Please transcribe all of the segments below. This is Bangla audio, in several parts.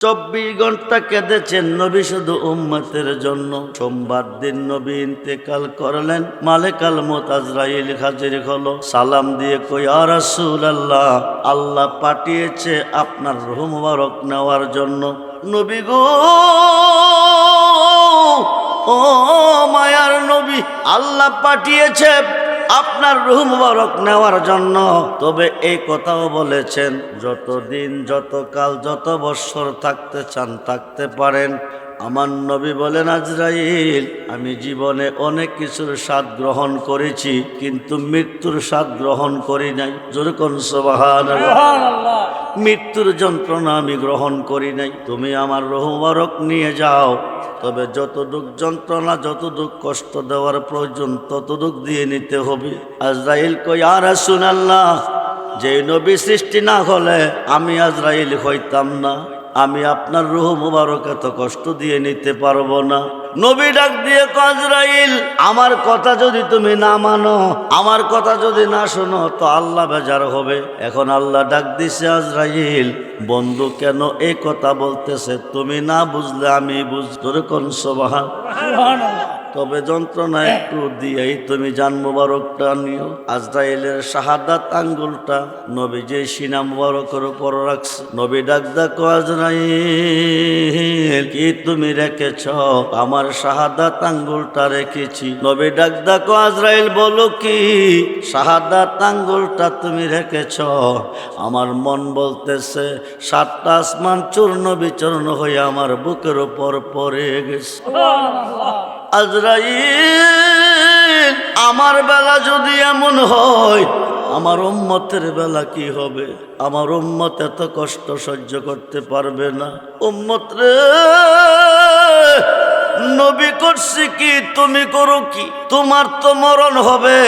24 ঘন্টা কেঁদেছেন নবী শুধু উম্মতের জন্য। সোমবার দিন নবী ইন্তেকাল করলেন। মালেকাল মউত আজরাইল হাজির হলো, সালাম দিয়ে কই, ইয়া রাসূলুল্লাহ, আল্লাহ পাঠিয়েছে আপনার রূহ মুবারক নেওয়ার জন্য। নবী গো, ও মায়ার নবী, আল্লাহ পাঠিয়েছে আপনার রূহ মুবারক নেওয়ার জন্য। তবে এই কথাও বলেছেন, যতদিন, যতকাল, যত বৎসর থাকতে চান থাকতে পারেন। আমার নবী বলেন, আজরাইল, আমি জীবনে অনেক কিছুর স্বাদ গ্রহণ করেছি, কিন্তু মৃত্যুর স্বাদ গ্রহণ করি নাই। জোরে কোন সুবহানাল্লাহ। মৃত্যুর যন্ত্রণা আমি গ্রহণ করি নাই। তুমি আমার রূহ মুবারক নিয়ে যাও, তবে যতটুক যন্ত্রণা, যতটুক কষ্ট দেওয়ার প্রয়োজন ততটুক দিয়ে নিতে হবে। আজরাইল কই, ইয়া রাসূলুল্লাহ, যে নবী সৃষ্টি না হলে আমি আজরাইল হইতাম না। আমি আপনার রূহ মুবারক এত কষ্ট দিয়ে নিতে পারবো না। নবী ডাক দিয়ে কয়, আজরাইল, আমার কথা যদি তুমি না মানো, আমার কথা যদি না শোনো, তো আল্লাহ বেজার হবে। এখন আল্লাহ ডাক দিছে, আজরাইল, বন্ধু কেন এই কথা বলতেছে? তুমি না বুঝলে আমি বুঝতে কোন সুবহানাল্লাহ। তবে যন্ত্রণা একটু দিয়েই তুমি জান মুবারকটা নিও। আজরাইলের শাহাদাত আঙ্গুলটা নবী যে সিনা মুবারকের উপর রাখছে। নবী ডাক দেখো, আজরাইল, কি তুমি রেখেছ? আমার শাহাদাত আঙ্গুলটা রেখেছি। নবী ডাক দেখো, আজরাইল, বলো কি? শাহাদাত আঙ্গুলটা তুমি রেখেছ? আমার মন বলতেছে 7টা আসমান চূর্ণ বিচূর্ণ হয়ে আমার বুকের উপর পড়ে গেছে। আজরাইল, আমার বেলা যদি এমন হয়, আমার উম্মতের বেলা কি হবে? আমার উম্মত এত কষ্ট সহ্য করতে পারবে না। উম্মত রে, নবী করছি কি, তুমি করো কি? তোমার তো মরণ হবে।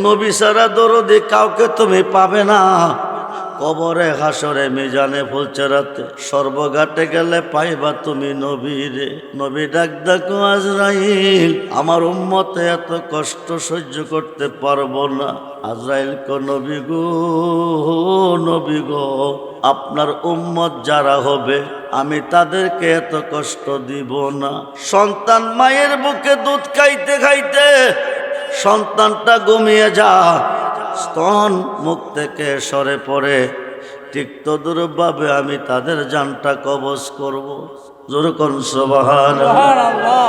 নবী ছাড়া দরদি কাউকে তুমি পাবে না। কবরে, হাসরে, মিজানে, ফুলচেরাতে, সর্বঘাটে গেলে পাইবা তুমি নবীরে। নবী ডাক দেখো, আজরাইল, আমার উম্মতে এত কষ্ট সহ্য করতে পারবো না। আজরাইল কো, নবী গো, নবী গো, আপনার উম্মত যারা হবে আমি তাদেরকে এত কষ্ট দিব না। সন্তান মায়ের বুকে দুধ খাইতে খাইতে সন্তানটা ঘুমিয়ে যা, স্তন মুখ থেকে সরে পড়ে, ঠিক তদুরূপভাবে আমি তাদের জানটা কবজ করব। জোরে কোন সুবহানাল্লাহ।